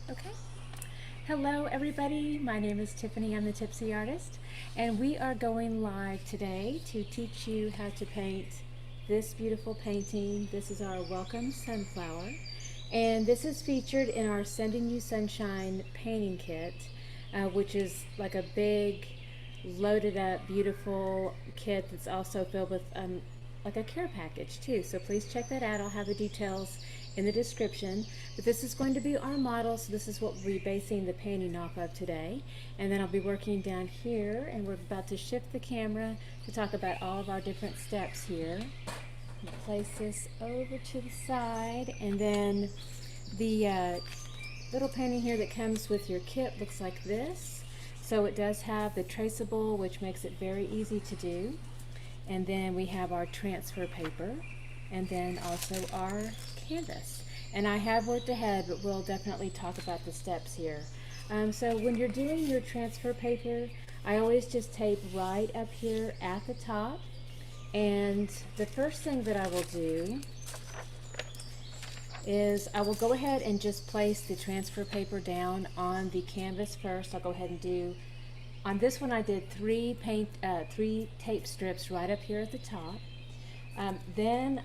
Okay. Hello everybody, my name is Tiffany, I'm the Tipsy Artist, and we are going live today to teach you how to paint this beautiful painting. This is our Welcome Sunflower, and this is featured in our Sending You Sunshine painting kit, which is like a big, loaded up, beautiful kit that's also filled with like a care package too. So please check that out. I'll have the details in the description. But this is going to be our model, so this is what we'll be basing the painting off of today. And then I'll be working down here, and we're about to shift the camera to talk about all of our different steps here. Place this over to the side, and then the little painting here that comes with your kit looks like this. So it does have the traceable, which makes it very easy to do. And then we have our transfer paper, and then also our canvas. And I have worked ahead, but we'll definitely talk about the steps here. So when you're doing your transfer paper, I always just tape right up here at the top. And the first thing that I will do is I will go ahead and just place the transfer paper down on the canvas first. I'll go ahead and do, on this one I did three tape strips right up here at the top. Then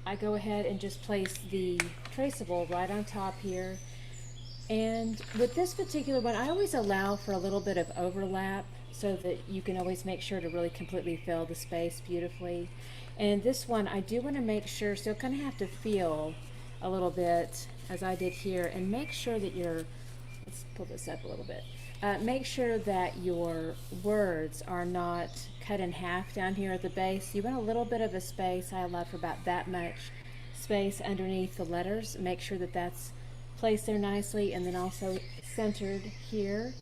I go ahead and just place the traceable right on top here. And with this particular one, I always allow for a little bit of overlap so that you can always make sure to really completely fill the space beautifully. And this one, I do want to make sure, so you'll kind of have to feel a little bit as I did here, and make sure that let's pull this up a little bit. Make sure that your words are not cut in half down here at the base. You want a little bit of a space. I allow for about that much space underneath the letters. Make sure that that's placed there nicely, and then also centered here.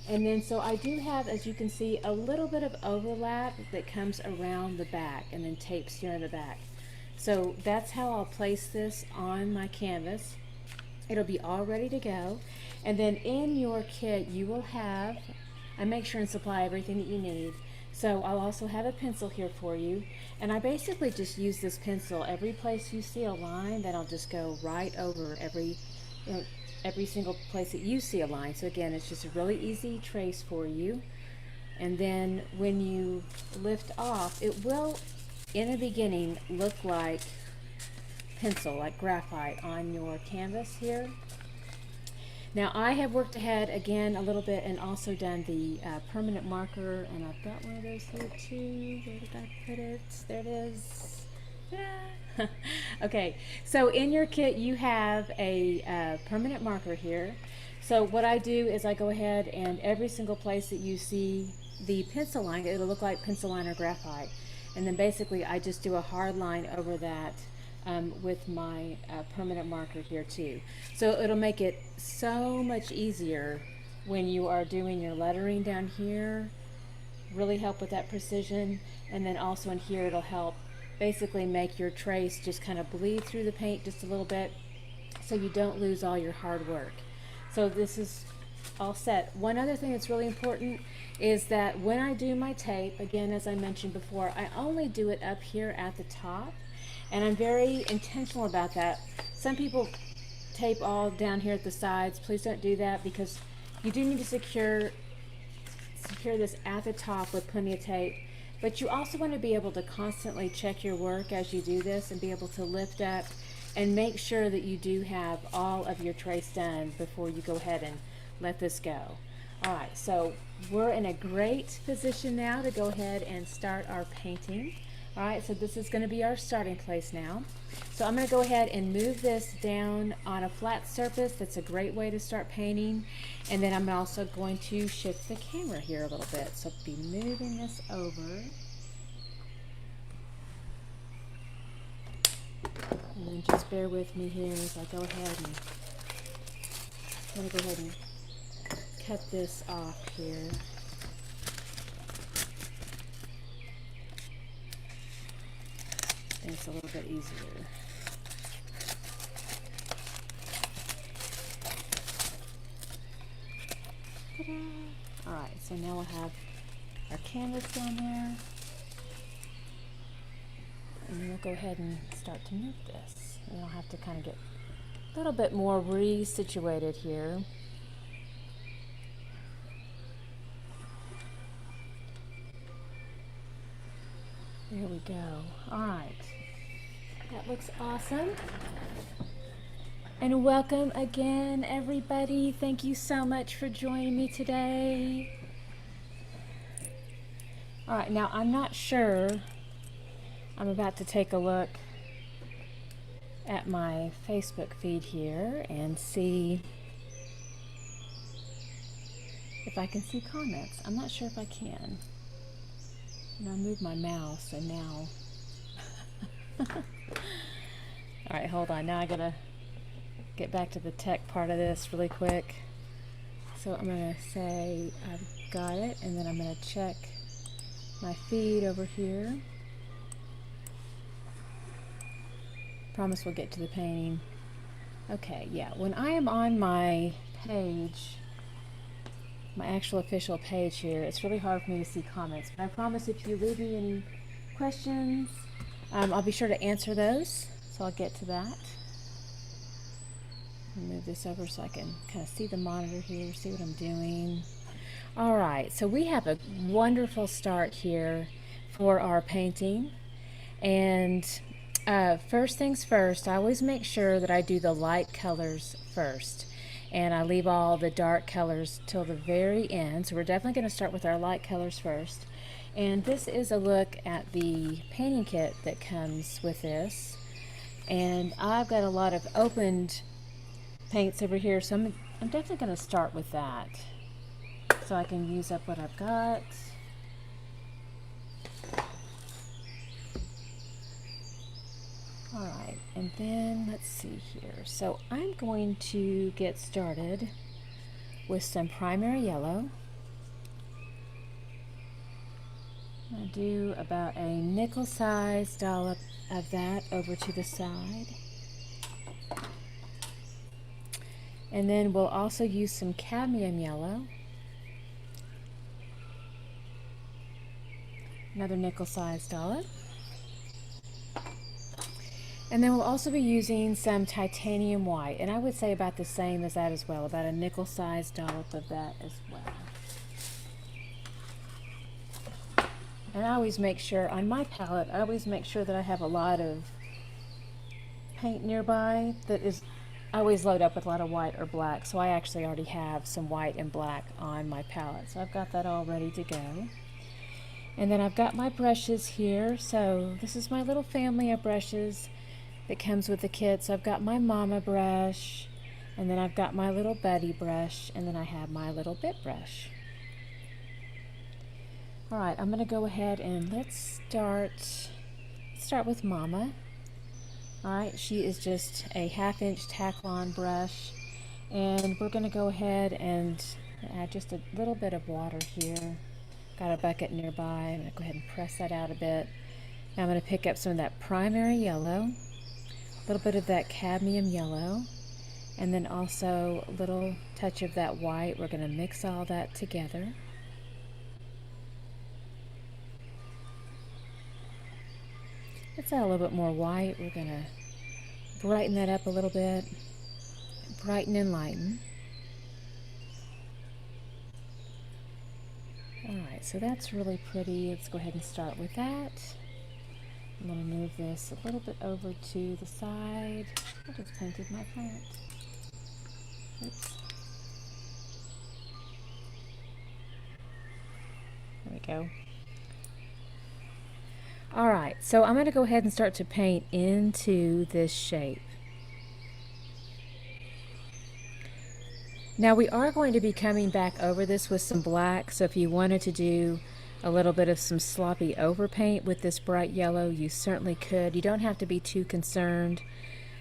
And then so I do have, as you can see, a little bit of overlap that comes around the back and then tapes here in the back. So that's how I'll place this on my canvas. It'll be all ready to go. And then in your kit you will have, I make sure and supply everything that you need. So I'll also have a pencil here for you. And I basically just use this pencil. Every place you see a line, then I'll just go right over every single place that you see a line. So again, it's just a really easy trace for you. And then when you lift off, it will, in the beginning, look like pencil, like graphite on your canvas here. Now I have worked ahead again a little bit and also done the permanent marker, and I've got one of those here too. Where did I put it? There it is. Yeah. Okay, so in your kit you have a permanent marker here. So what I do is I go ahead, and every single place that you see the pencil line, it'll look like pencil line or graphite. And then basically I just do a hard line over that with my permanent marker here too. So it'll make it so much easier when you are doing your lettering down here. Really help with that precision. And then also in here it'll help basically make your trace just kind of bleed through the paint just a little bit, so you don't lose all your hard work. So this is all set. One other thing that's really important is that when I do my tape, again, as I mentioned before, I only do it up here at the top, and I'm very intentional about that. Some people tape all down here at the sides. Please don't do that, because you do need to secure this at the top with plenty of tape. But you also want to be able to constantly check your work as you do this, and be able to lift up and make sure that you do have all of your trace done before you go ahead and let this go. All right, so we're in a great position now to go ahead and start our painting. All right, so this is going to be our starting place now. So I'm going to go ahead and move this down on a flat surface. That's a great way to start painting. And then I'm also going to shift the camera here a little bit. So I'll be moving this over. And then just bear with me here as I go ahead and I'm going to go ahead and cut this off here. And it's a little bit easier. Ta-da! Alright, so now we'll have our canvas down there. And then we'll go ahead and start to move this. And I'll have to kind of get a little bit more re-situated here. There we go. All right. That looks awesome. And welcome again, everybody. Thank you so much for joining me today. All right, now I'm not sure. I'm about to take a look at my Facebook feed here and see if I can see comments. I'm not sure if I can. And I moved my mouse and now. All right, hold on. Now I gotta get back to the tech part of this really quick. So I'm gonna say I've got it, and then I'm gonna check my feed over here. Promise we'll get to the painting. Okay, yeah, when I am on my page, my actual official page here, it's really hard for me to see comments, but I promise if you leave me any questions, I'll be sure to answer those. So I'll get to that. I'll move this over so I can kind of see the monitor here, see what I'm doing. All right, so we have a wonderful start here for our painting. And first things first, I always make sure that I do the light colors first. And I leave all the dark colors till the very end. So we're definitely going to start with our light colors first. And this is a look at the painting kit that comes with this. And I've got a lot of opened paints over here, so I'm definitely going to start with that so I can use up what I've got. All right, and then let's see here. So I'm going to get started with some primary yellow. I'll do about a nickel-sized dollop of that over to the side. And then we'll also use some cadmium yellow. Another nickel-sized dollop. And then we'll also be using some titanium white, and I would say about the same as that as well, about a nickel-sized dollop of that as well. And I always make sure, on my palette, I always make sure that I have a lot of paint nearby that is, I always load up with a lot of white or black, so I actually already have some white and black on my palette. So I've got that all ready to go. And then I've got my brushes here. So this is my little family of brushes that comes with the kit. So I've got my mama brush, and then I've got my little buddy brush, and then I have my little bit brush. All right, I'm gonna go ahead and let's start with mama. All right, she is just a 1/2-inch tack-on brush, and we're gonna go ahead and add just a little bit of water here. Got a bucket nearby. I'm gonna go ahead and press that out a bit. Now I'm gonna pick up some of that primary yellow, a little bit of that cadmium yellow, and then also a little touch of that white. We're gonna mix all that together. Let's add a little bit more white. We're gonna brighten that up a little bit, brighten and lighten. All right, so that's really pretty. Let's go ahead and start with that. I'm gonna move this a little bit over to the side. I just painted my plant. Oops. There we go. All right, so I'm going to go ahead and start to paint into this shape. Now we are going to be coming back over this with some black, so if you wanted to do a little bit of some sloppy overpaint with this bright yellow, you certainly could. You don't have to be too concerned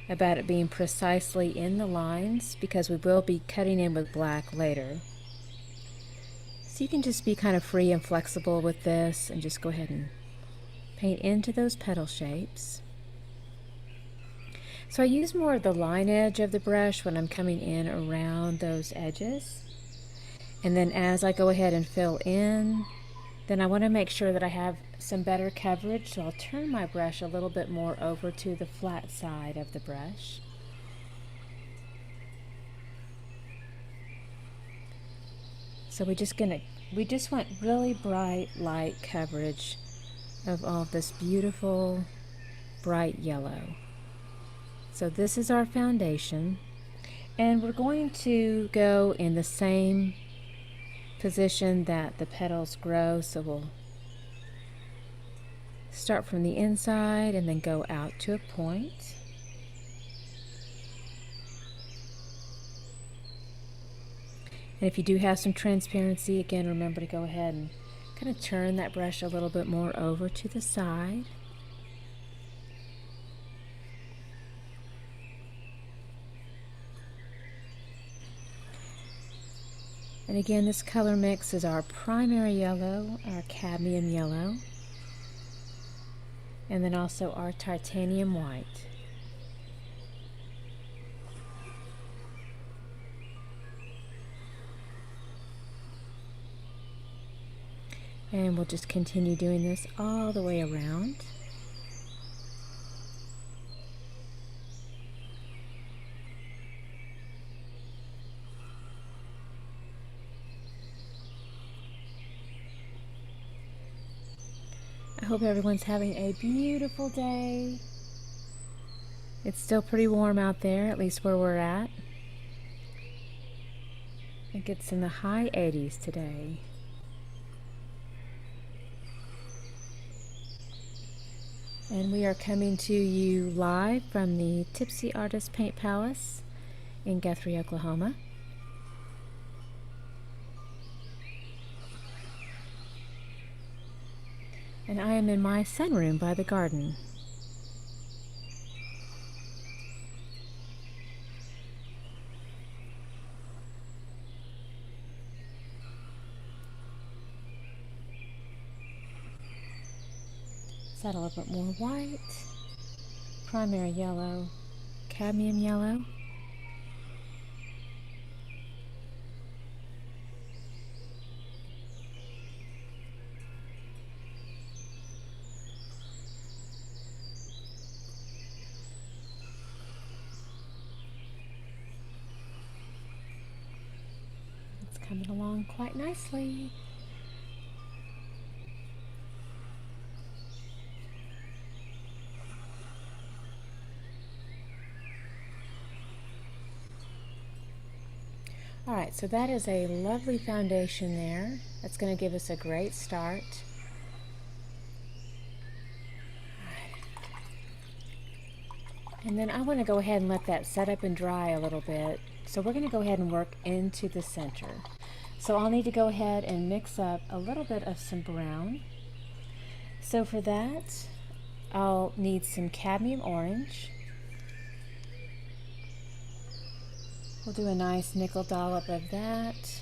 about it being precisely in the lines, because we will be cutting in with black later. So you can just be kind of free and flexible with this and just go ahead and paint into those petal shapes. So I use more of the line edge of the brush when I'm coming in around those edges. And then as I go ahead and fill in, then I want to make sure that I have some better coverage, so I'll turn my brush a little bit more over to the flat side of the brush. So we just want really bright light coverage of all of this beautiful bright yellow. So this is our foundation, and we're going to go in the same position that the petals grow. So we'll start from the inside and then go out to a point. And if you do have some transparency, again, remember to go ahead and kind of turn that brush a little bit more over to the side. And again, this color mix is our primary yellow, our cadmium yellow, and then also our titanium white. And we'll just continue doing this all the way around. I hope everyone's having a beautiful day. It's still pretty warm out there, at least where we're at. It gets in the high 80s today. And we are coming to you live from the Tipsy Artist Paint Palace in Guthrie, Oklahoma. And I am in my sunroom by the garden. Let's add a little bit more white, primary yellow, cadmium yellow. Coming along quite nicely. All right, so that is a lovely foundation there. That's going to give us a great start. And then I want to go ahead and let that set up and dry a little bit. So we're going to go ahead and work into the center. So I'll need to go ahead and mix up a little bit of some brown. So for that, I'll need some cadmium orange. We'll do a nice nickel dollop of that.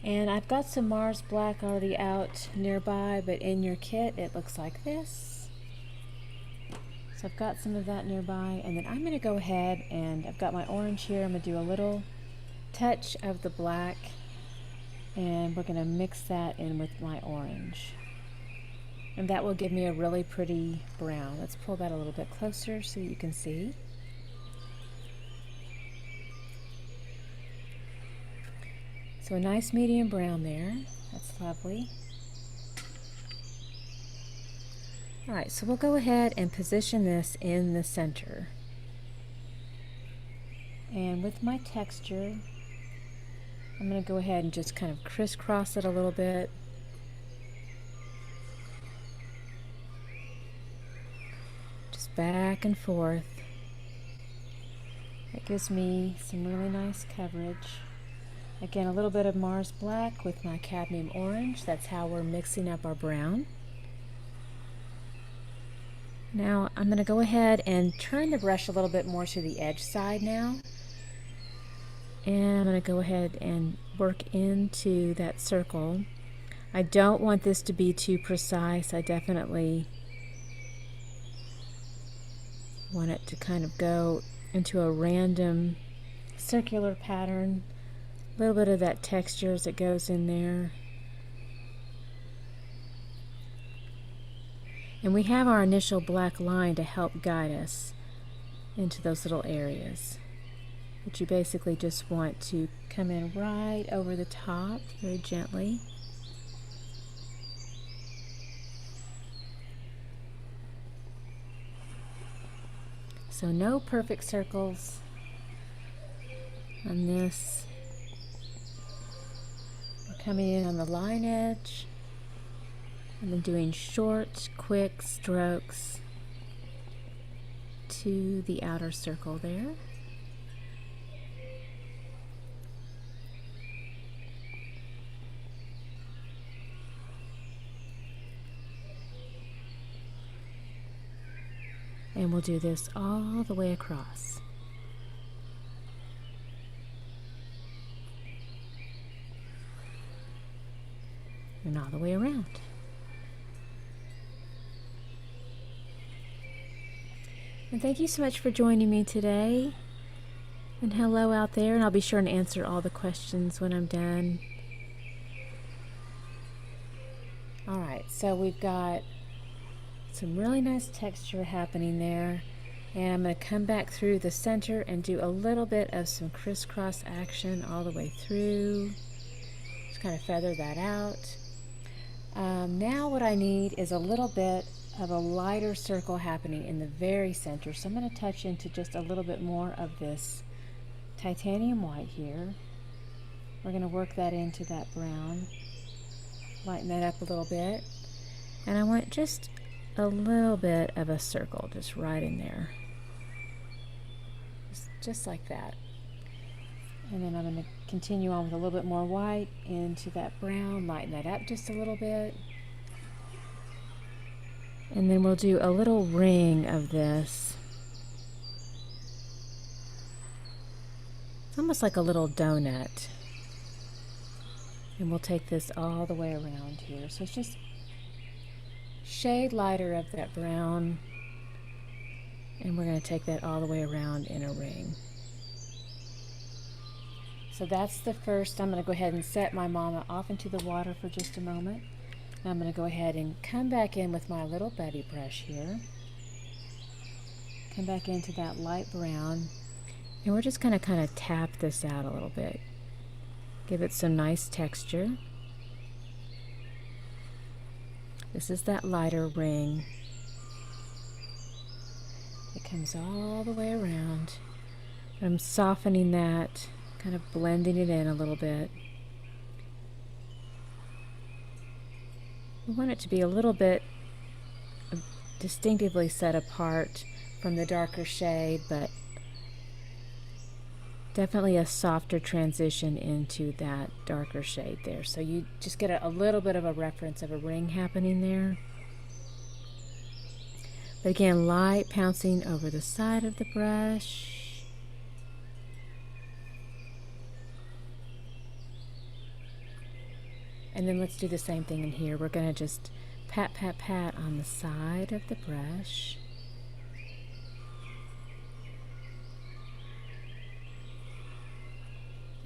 And I've got some Mars Black already out nearby, but in your kit it looks like this. So I've got some of that nearby, and then I'm going to go ahead and I've got my orange here. I'm going to do a little touch of the black, and we're going to mix that in with my orange. And that will give me a really pretty brown. Let's pull that a little bit closer so you can see. So a nice medium brown there. That's lovely. All right, so we'll go ahead and position this in the center. And with my texture, I'm going to go ahead and just kind of crisscross it a little bit. Just back and forth. That gives me some really nice coverage. Again, a little bit of Mars Black with my cadmium orange. That's how we're mixing up our brown. Now I'm going to go ahead and turn the brush a little bit more to the edge side now. And I'm going to go ahead and work into that circle. I don't want this to be too precise. I definitely want it to kind of go into a random circular pattern. A little bit of that texture as it goes in there. And we have our initial black line to help guide us into those little areas. But you basically just want to come in right over the top very gently. So no perfect circles on this. We're coming in on the line edge and then doing short, quick strokes to the outer circle there. And we'll do this all the way across. And all the way around. And thank you so much for joining me today. And hello out there, and I'll be sure to answer all the questions when I'm done. Alright, so we've got some really nice texture happening there, and I'm going to come back through the center and do a little bit of some crisscross action all the way through. Just kind of feather that out. Now what I need is a little bit of a lighter circle happening in the very center, so I'm going to touch into just a little bit more of this titanium white here. We're going to work that into that brown, lighten that up a little bit, and I want just a little bit of a circle just right in there, just like that. And then I'm going to continue on with a little bit more white into that brown, lighten that up just a little bit, and then we'll do a little ring of this. It's almost like a little donut, and we'll take this all the way around here. So it's just shade lighter of that brown, and we're going to take that all the way around in a ring. So that's the first. I'm going to go ahead and set my mama off into the water for just a moment. Now I'm going to go ahead and come back in with my little Betty brush here. Come back into that light brown, and we're just going to kind of tap this out a little bit. Give it some nice texture. This is that lighter ring. It comes all the way around. I'm softening that, kind of blending it in a little bit. We want it to be a little bit distinctively set apart from the darker shade, but definitely a softer transition into that darker shade there. So you just get a little bit of a reference of a ring happening there. But again, light pouncing over the side of the brush. And then let's do the same thing in here. We're going to just pat, pat, pat on the side of the brush.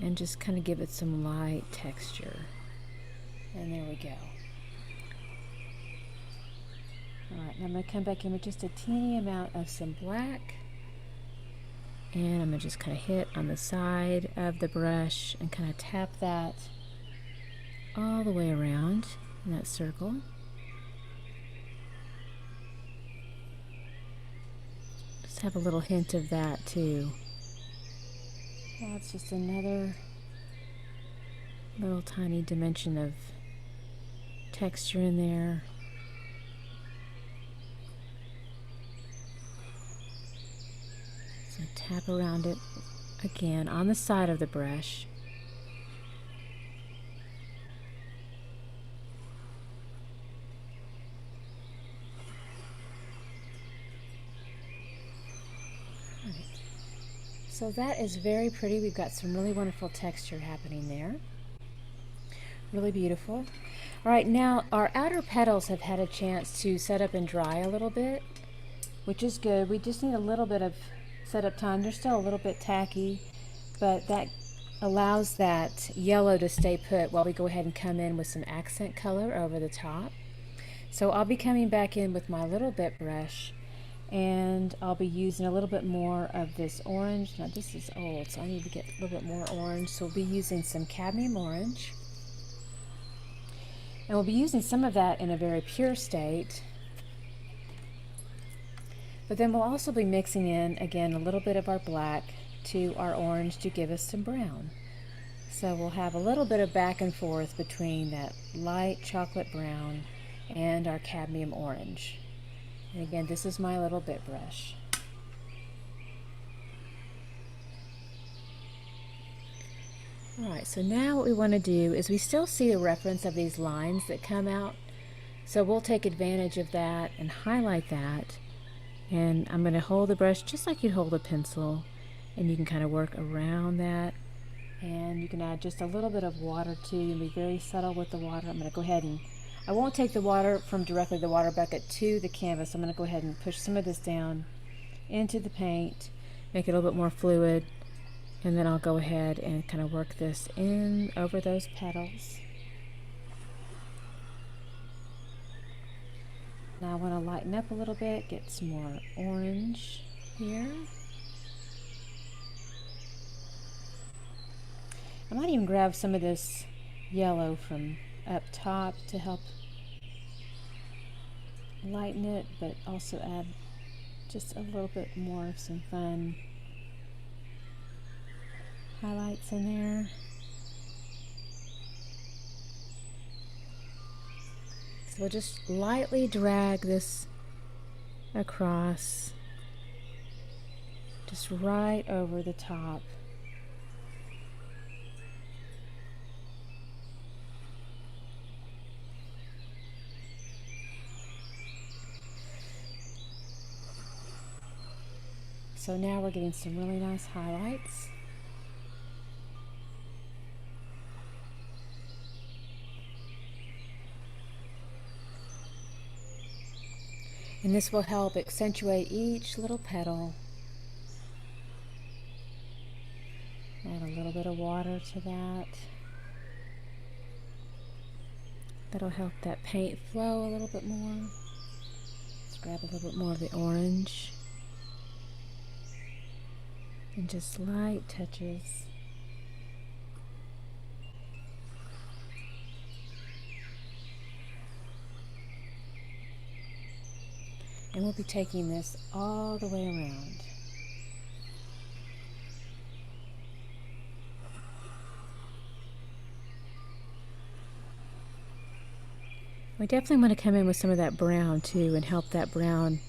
And just kind of give it some light texture. And there we go. Alright, now I'm going to come back in with just a teeny amount of some black. And I'm going to just kind of hit on the side of the brush and kind of tap that all the way around in that circle. Just have a little hint of that too. That's just another little tiny dimension of texture in there. So tap around it again on the side of the brush. So that is very pretty. We've got some really wonderful texture happening there. Really beautiful. All right, now our outer petals have had a chance to set up and dry a little bit, which is good. We just need a little bit of setup time. They're still a little bit tacky, but that allows that yellow to stay put while we go ahead and come in with some accent color over the top. So I'll be coming back in with my little bit brush, And I'll be using a little bit more of this orange. Now this is old, so I need to get a little bit more orange. So we'll be using some Cadmium Orange. And we'll be using some of that in a very pure state. But then we'll also be mixing in, again, a little bit of our black to our orange to give us some brown. So we'll have a little bit of back and forth between that light chocolate brown and our cadmium orange. And again, this is my little bit brush. Alright, so now what we want to do is we still see the reference of these lines that come out. So we'll take advantage of that and highlight that. And I'm going to hold the brush just like you'd hold a pencil. And you can kind of work around that. And you can add just a little bit of water too. You'll be very subtle with the water. I'm going to go ahead and, I won't take the water from directly the water bucket to the canvas. I'm going to go ahead and push some of this down into the paint, make it a little bit more fluid. And then I'll go ahead and kind of work this in over those petals. Now I want to lighten up a little bit, get some more orange here. I might even grab some of this yellow from up top to help lighten it, but also add just a little bit more of some fun highlights in there. So we'll just lightly drag this across, just right over the top. So now we're getting some really nice highlights. And this will help accentuate each little petal. Add a little bit of water to that. That'll help that paint flow a little bit more. Let's grab a little bit more of the orange. And just light touches. And we'll be taking this all the way around. We definitely want to come in with some of that brown too and help that brown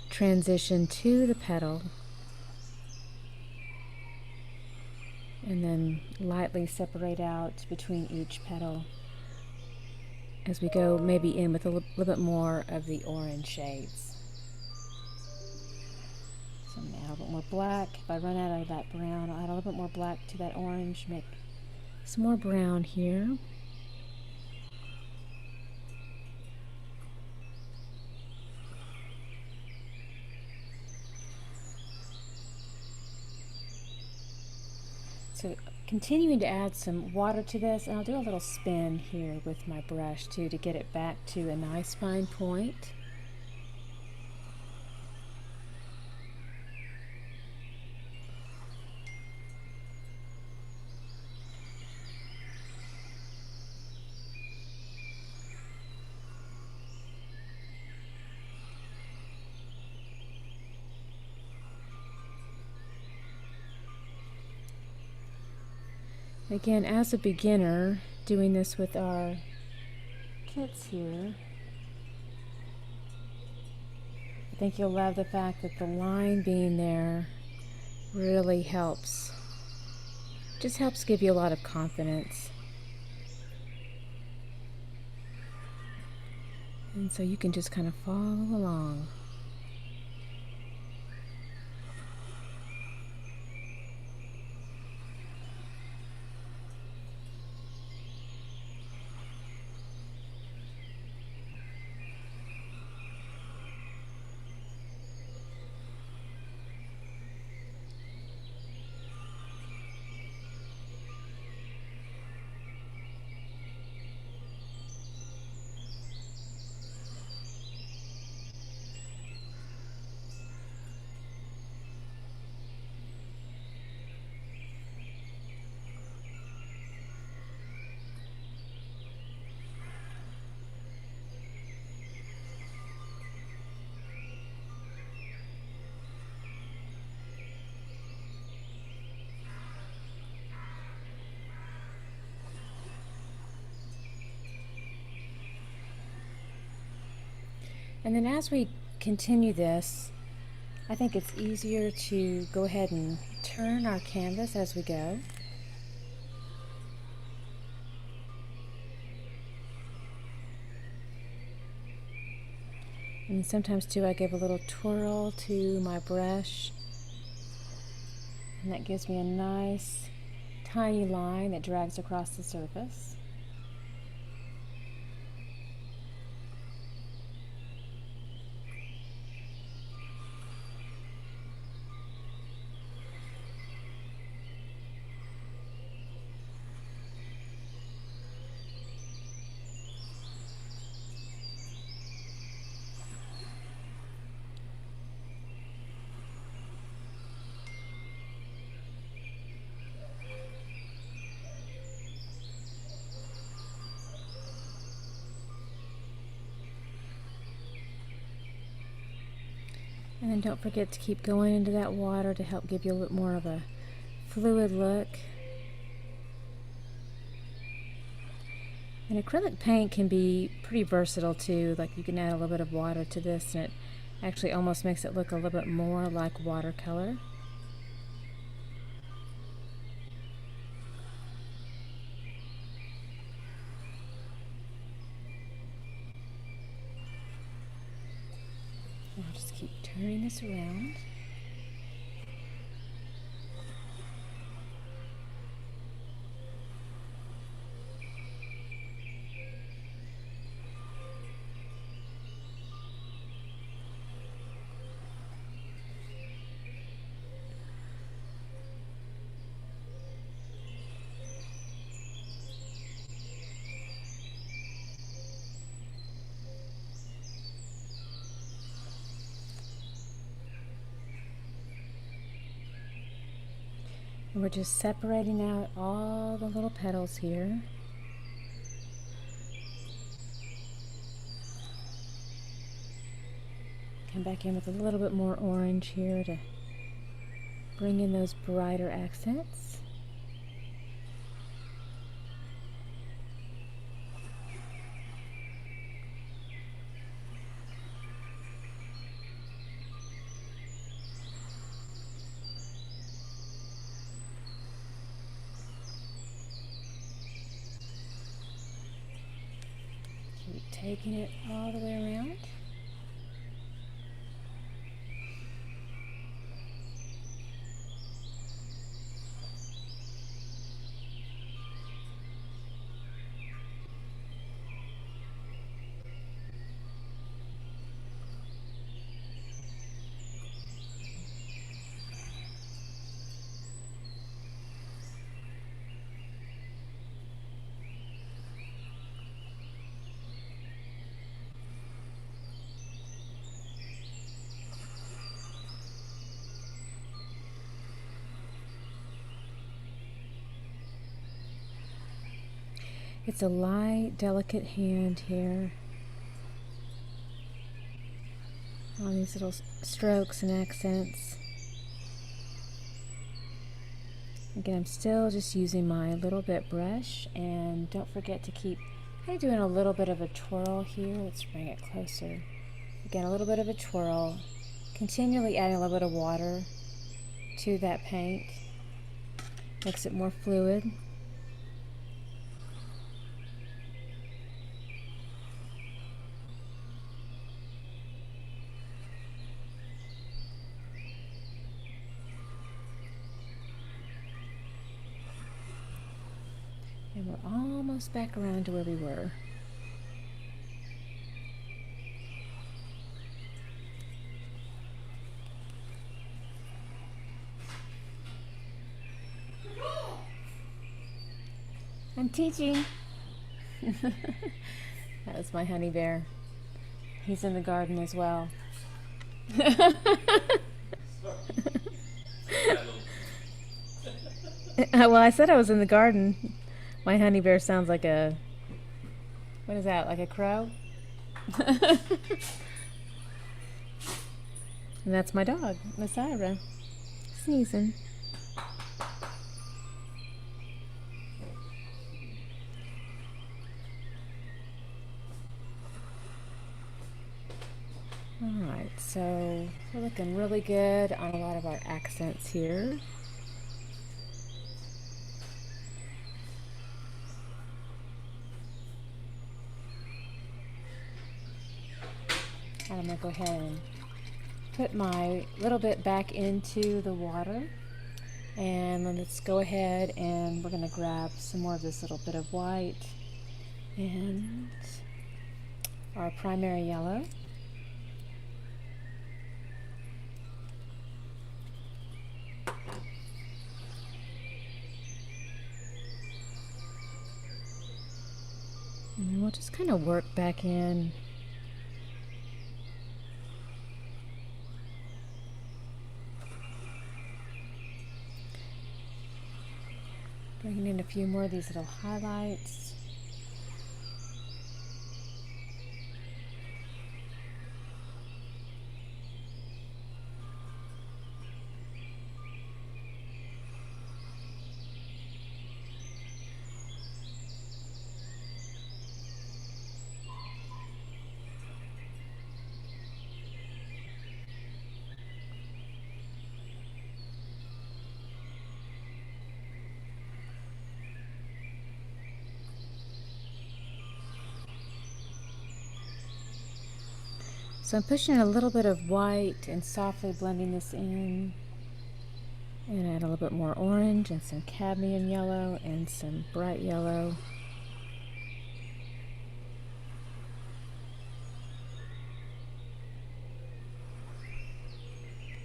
transition to the petal. And then lightly separate out between each petal as we go maybe in with a little bit more of the orange shades. So I'm going to add a little more black. If I run out of that brown, I'll add a little bit more black to that orange, make some more brown here. So continuing to add some water to this, and I'll do a little spin here with my brush too to get it back to a nice fine point. Again, as a beginner, doing this with our kits here, I think you'll love the fact that the line being there really helps. Just helps give you a lot of confidence. And so you can just kind of follow along. And then as we continue this, I think it's easier to go ahead and turn our canvas as we go. And sometimes too I give a little twirl to my brush, and that gives me a nice tiny line that drags across the surface. And then don't forget to keep going into that water to help give you a little more of a fluid look. And acrylic paint can be pretty versatile too. Like you can add a little bit of water to this and it actually almost makes it look a little bit more like watercolor. I'll just keep turning this around. And we're just separating out all the little petals here. Come back in with a little bit more orange here to bring in those brighter accents. Keep taking it all the way around. It's a light, delicate hand here on these little strokes and accents. Again, I'm still just using my little bit brush, and don't forget to keep kind of doing a little bit of a twirl here. Let's bring it closer. Again, a little bit of a twirl, continually adding a little bit of water to that paint. Makes it more fluid. And we're almost back around to where we were. I'm teaching. That was my honey bear. He's in the garden as well. Well, I said I was in the garden. My honey bear sounds like a, what is that, like a crow? And that's my dog, Masira, sneezing. Alright, so we're looking really good on a lot of our accents here. And I'm going to go ahead and put my little bit back into the water. And then let's go ahead and we're going to grab some more of this little bit of white and our primary yellow. And then we'll just kind of work back in. Bringing in a few more of these little highlights. So I'm pushing a little bit of white and softly blending this in, and add a little bit more orange and some cadmium yellow and some bright yellow.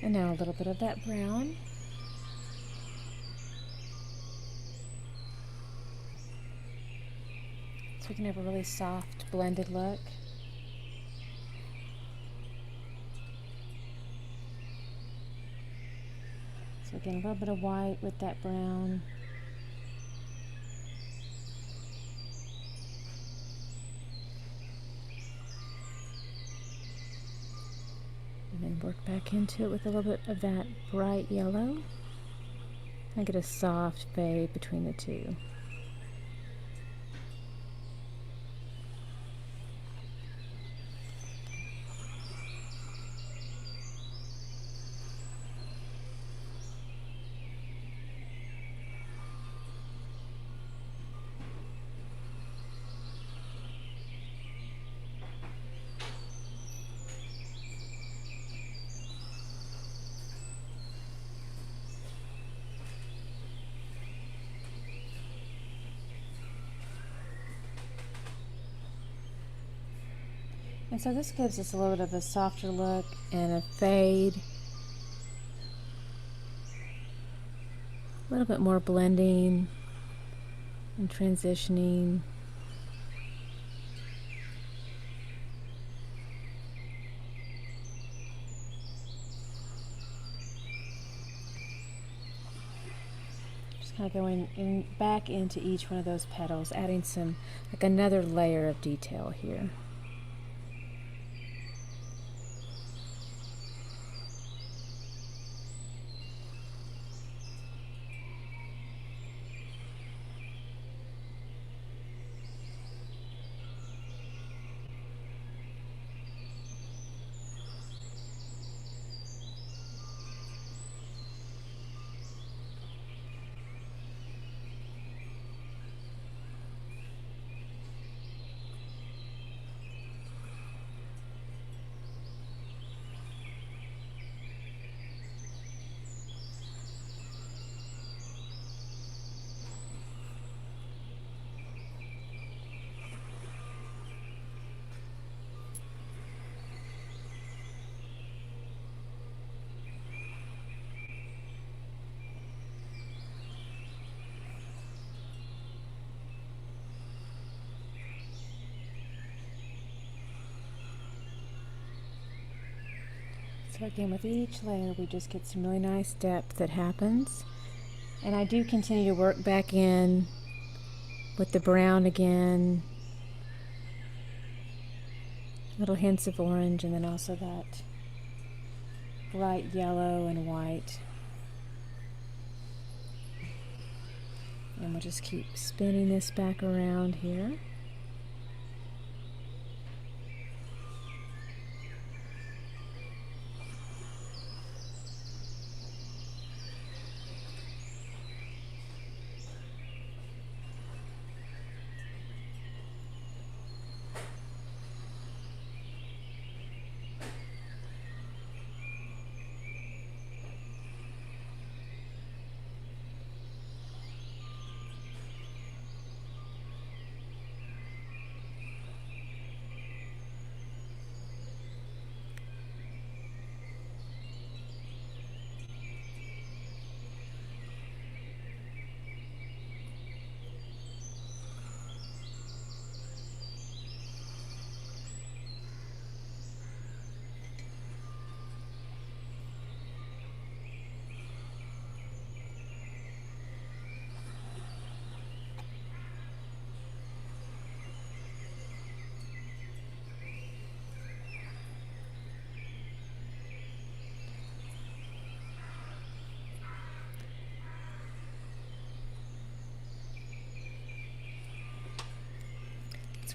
And now a little bit of that brown. So we can have a really soft blended look. So again, a little bit of white with that brown. And then work back into it with a little bit of that bright yellow. And get a soft fade between the two. And so this gives us a little bit of a softer look and a fade. A little bit more blending and transitioning. Just kind of going in, back into each one of those petals, adding some, like another layer of detail here. So again, with each layer we just get some really nice depth that happens. And I do continue to work back in with the brown again, little hints of orange, and then also that bright yellow and white. And we'll just keep spinning this back around here.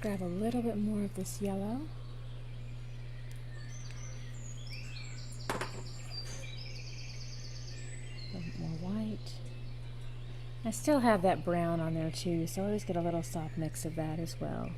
grab a little bit more of this yellow. A little bit more white. I still have that brown on there too, so I always get a little soft mix of that as well.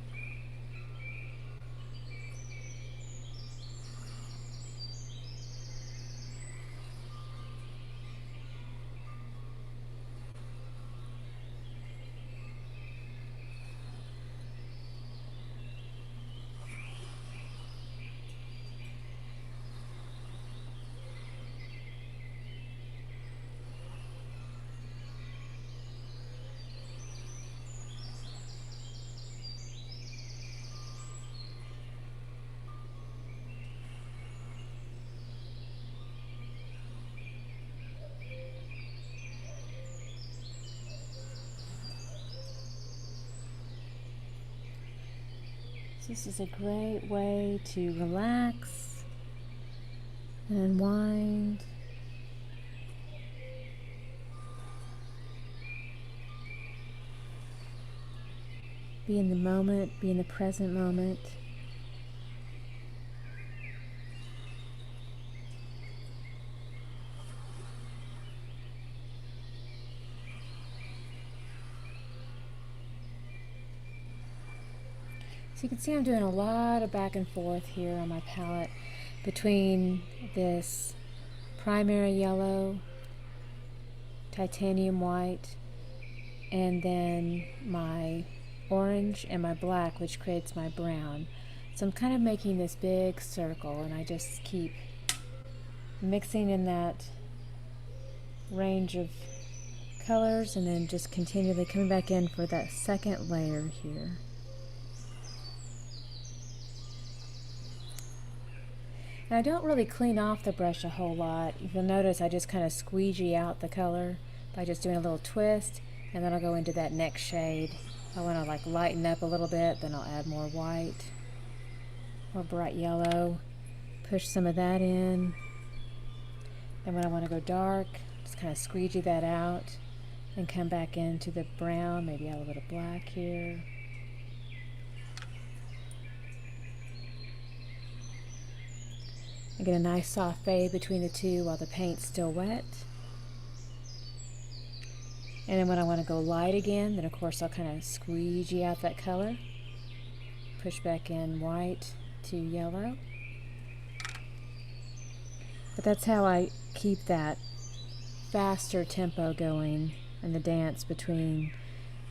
This is a great way to relax and unwind. Be in the moment, be in the present moment. So you can see I'm doing a lot of back and forth here on my palette between this primary yellow, titanium white, and then my orange and my black, which creates my brown. So I'm kind of making this big circle, and I just keep mixing in that range of colors and then just continually coming back in for that second layer here. And I don't really clean off the brush a whole lot. You'll notice I just kind of squeegee out the color by just doing a little twist, and then I'll go into that next shade. I want to like lighten up a little bit, then I'll add more white or bright yellow, push some of that in. And when I want to go dark, just kind of squeegee that out and come back into the brown, maybe add a little bit of black here. I get a nice soft fade between the two while the paint's still wet. And then when I want to go light again, then of course I'll kind of squeegee out that color, push back in white to yellow. But that's how I keep that faster tempo going in the dance between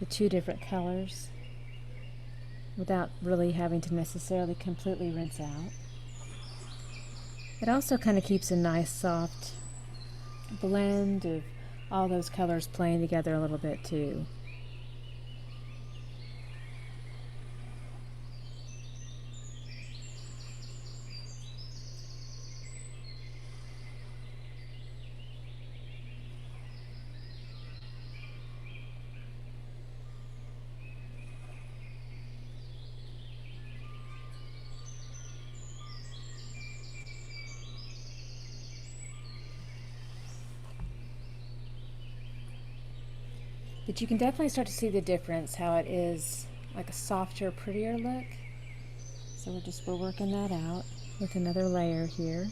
the two different colors without really having to necessarily completely rinse out. It also kind of keeps a nice soft blend of all those colors playing together a little bit too. But you can definitely start to see the difference, how it is like a softer, prettier look. So we're working that out with another layer here.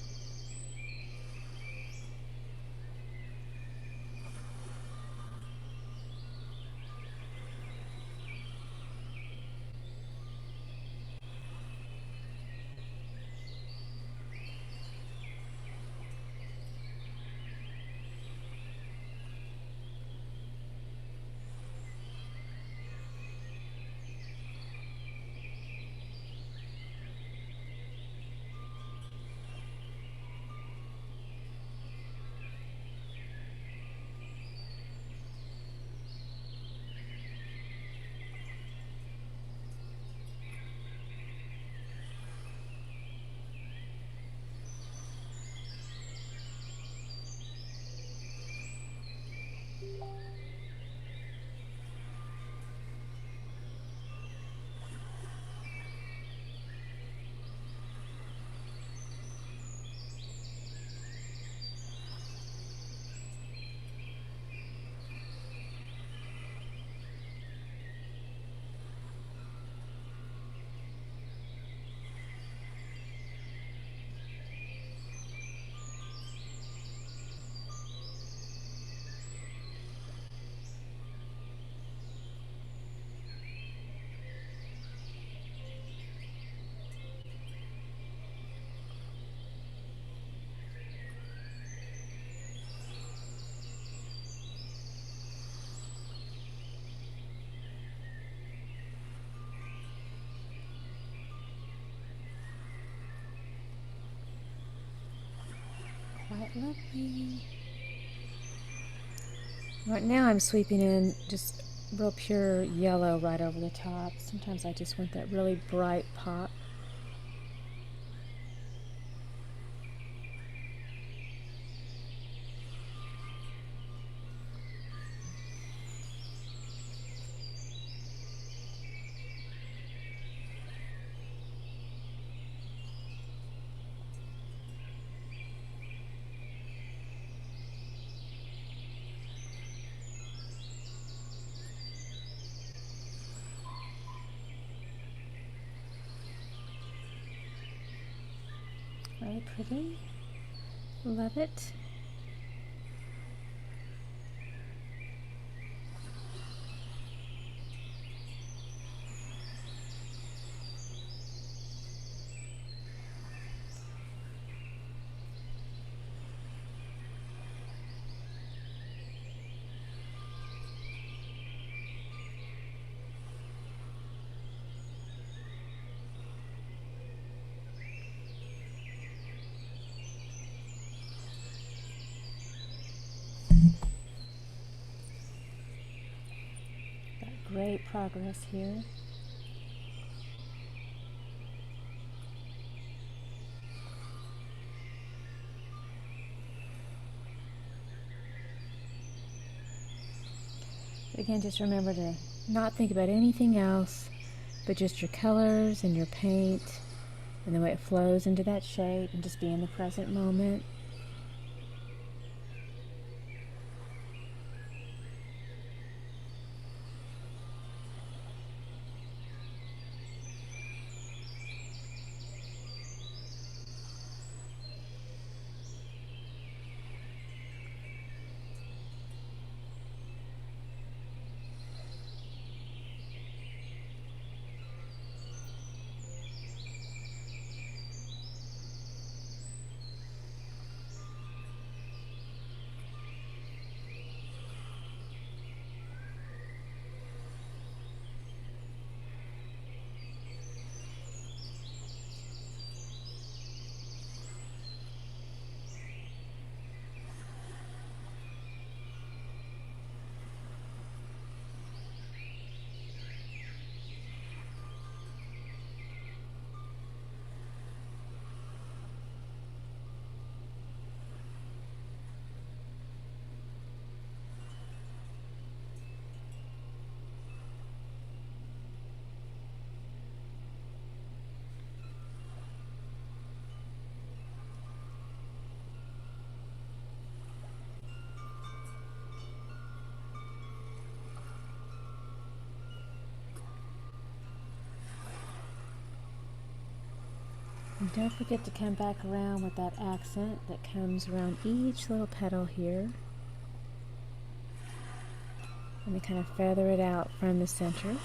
that lovely? Right now I'm sweeping in just real pure yellow right over the top. Sometimes I just want that really bright pop. Very pretty. Love it. Great progress here. Again, just remember to not think about anything else but just your colors and your paint and the way it flows into that shape, and just be in the present moment. And don't forget to come back around with that accent that comes around each little petal here. And then kind of feather it out from the center.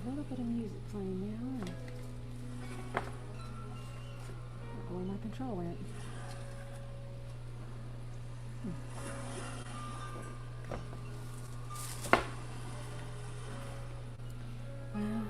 A little bit of music playing now, and where my control went. Well,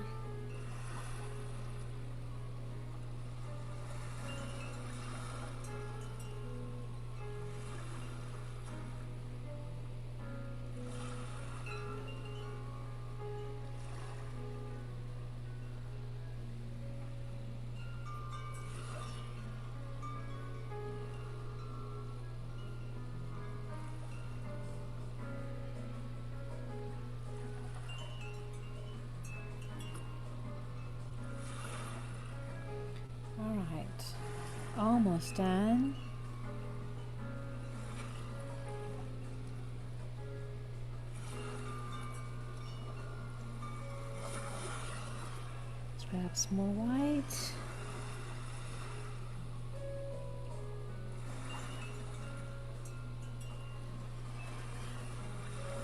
alright, almost done. Perhaps more white.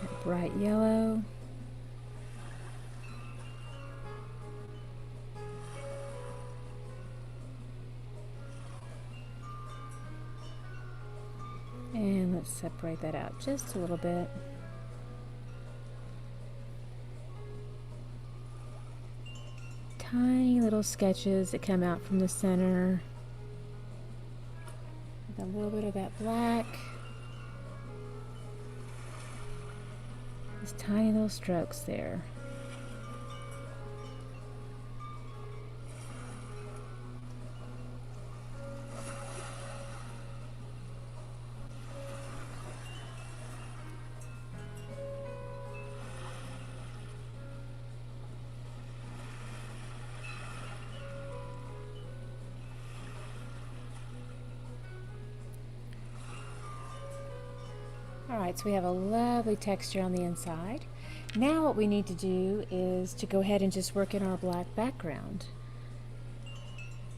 That bright yellow. And let's separate that out just a little bit. Tiny little sketches that come out from the center with a little bit of that black. These tiny little strokes there. Alright, so we have a lovely texture on the inside. Now what we need to do is to go ahead and just work in our black background.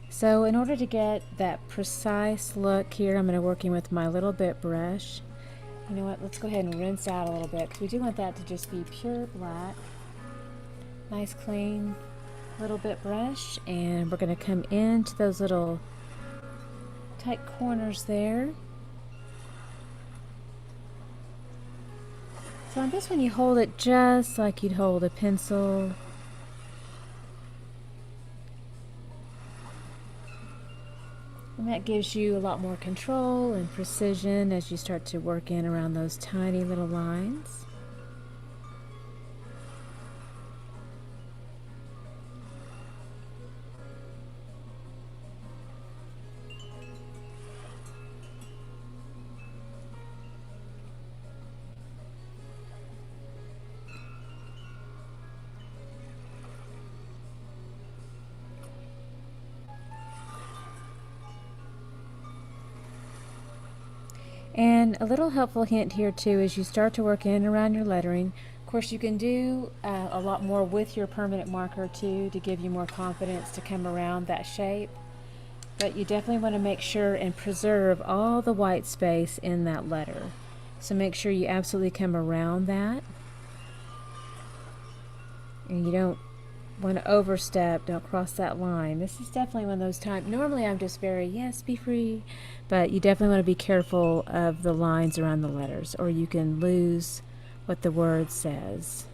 So in order to get that precise look here, I'm going to work in with my little bit brush. You know what, let's go ahead and rinse out a little bit because we do want that to just be pure black. Nice clean little bit brush, and we're going to come into those little tight corners there. So on this one you hold it just like you'd hold a pencil. And that gives you a lot more control and precision as you start to work in around those tiny little lines. And a little helpful hint here too, as you start to work in and around your lettering. Of course, you can do a lot more with your permanent marker too to give you more confidence to come around that shape. But you definitely want to make sure and preserve all the white space in that letter. So make sure you absolutely come around that. And you don't want to overstep, don't cross that line. This is definitely one of those times. Normally I'm just very, yes, be free, but you definitely want to be careful of the lines around the letters, or you can lose what the word says.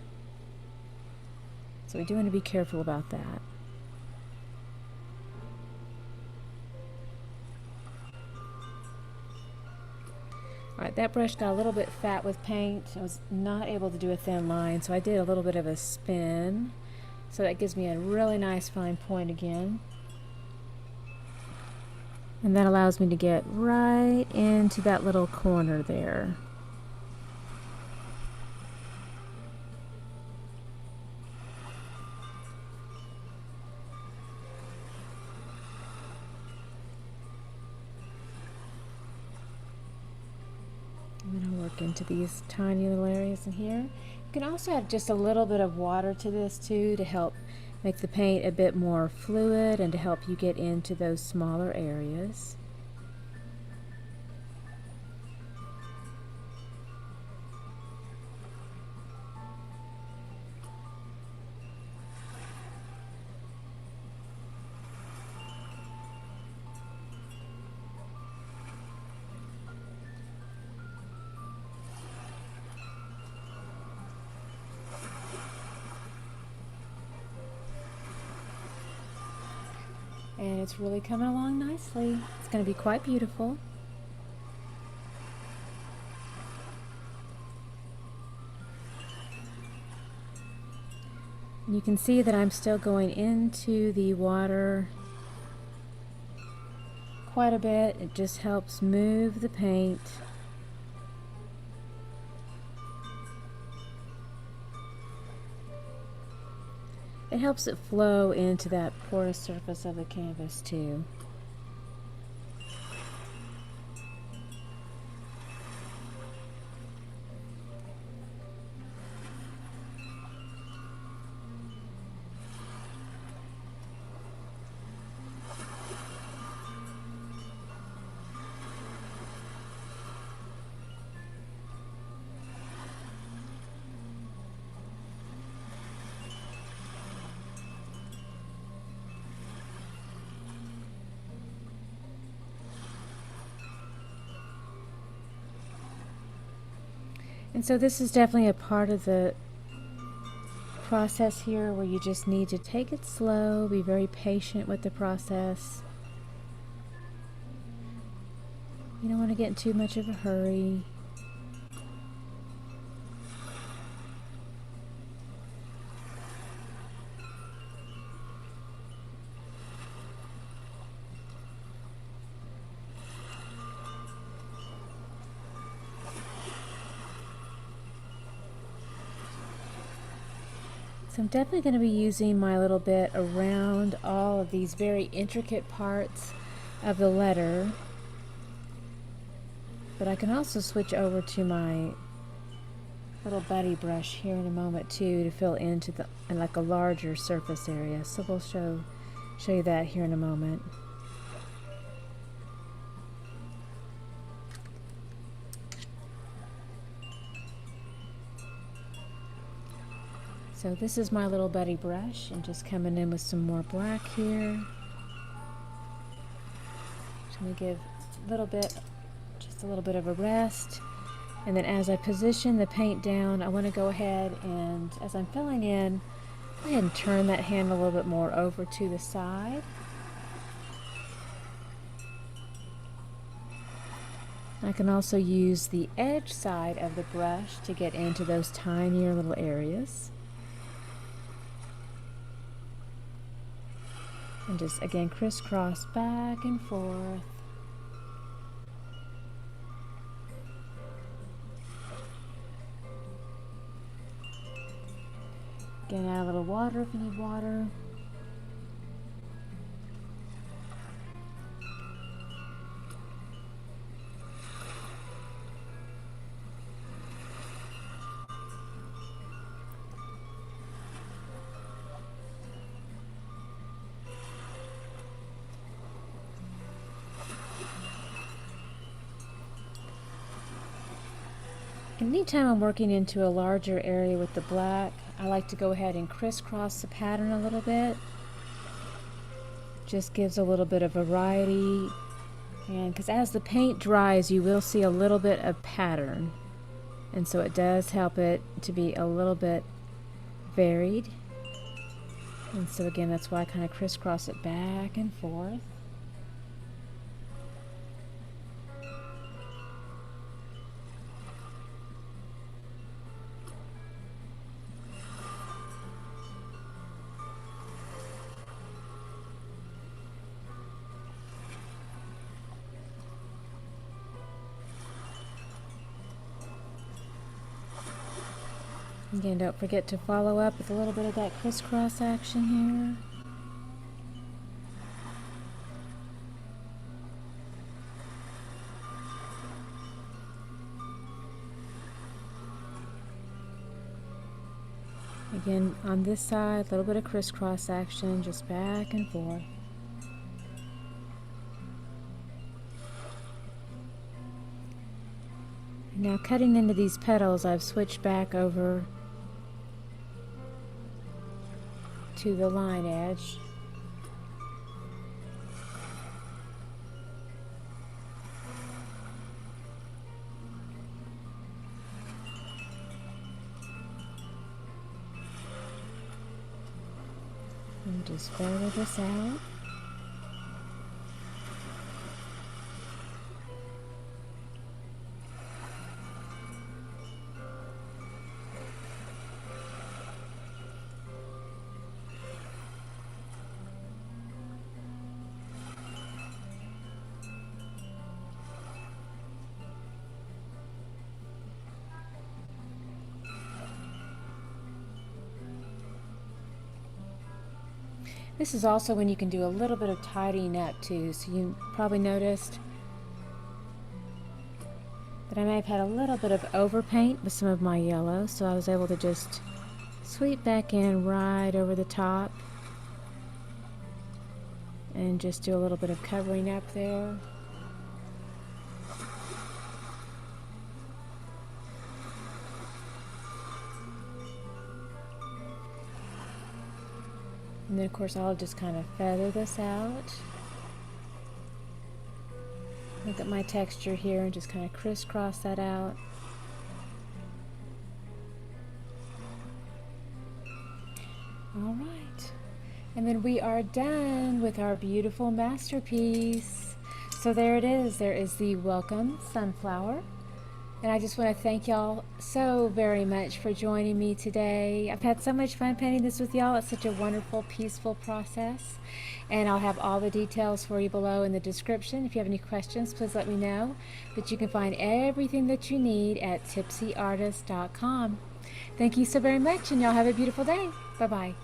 So we do want to be careful about that. Alright, that brush got a little bit fat with paint. I was not able to do a thin line, so I did a little bit of a spin. So that gives me a really nice fine point again. And that allows me to get right into that little corner there. I'm going to work into these tiny little areas in here. You can also add just a little bit of water to this too to help make the paint a bit more fluid and to help you get into those smaller areas. And it's really coming along nicely. It's going to be quite beautiful. You can see that I'm still going into the water quite a bit. It just helps move the paint. It helps it flow into that porous surface of the canvas too. And so this is definitely a part of the process here where you just need to take it slow, be very patient with the process. You don't want to get in too much of a hurry. So I'm definitely going to be using my little bit around all of these very intricate parts of the letter. But I can also switch over to my little buddy brush here in a moment too to fill into like a larger surface area. So we'll show you that here in a moment. So this is my little buddy brush, and just coming in with some more black here. Just going to give just a little bit of a rest. And then as I position the paint down, I want to go ahead and, as I'm filling in, go ahead and turn that hand a little bit more over to the side. I can also use the edge side of the brush to get into those tinier little areas. And just, again, crisscross back and forth. Again, add a little water if you need water. Anytime I'm working into a larger area with the black, I like to go ahead and crisscross the pattern a little bit. Just gives a little bit of variety, and because as the paint dries, you will see a little bit of pattern, and so it does help it to be a little bit varied. And so again, that's why I kind of crisscross it back and forth. Again, don't forget to follow up with a little bit of that crisscross action here. Again, on this side, a little bit of crisscross action, just back and forth. Now, cutting into these petals, I've switched back over to the line edge. And just feather this out. This is also when you can do a little bit of tidying up too. So you probably noticed that I may have had a little bit of overpaint with some of my yellow, so I was able to just sweep back in right over the top and just do a little bit of covering up there. And then of course I'll just kind of feather this out. Look at my texture here and just kind of crisscross that out. All right. And then we are done with our beautiful masterpiece. So there it is. There is the Welcome Sunflower. And I just want to thank y'all so very much for joining me today. I've had so much fun painting this with y'all. It's such a wonderful, peaceful process. And I'll have all the details for you below in the description. If you have any questions, please let me know. But you can find everything that you need at tipsyartist.com. Thank you so very much, and y'all have a beautiful day. Bye-bye.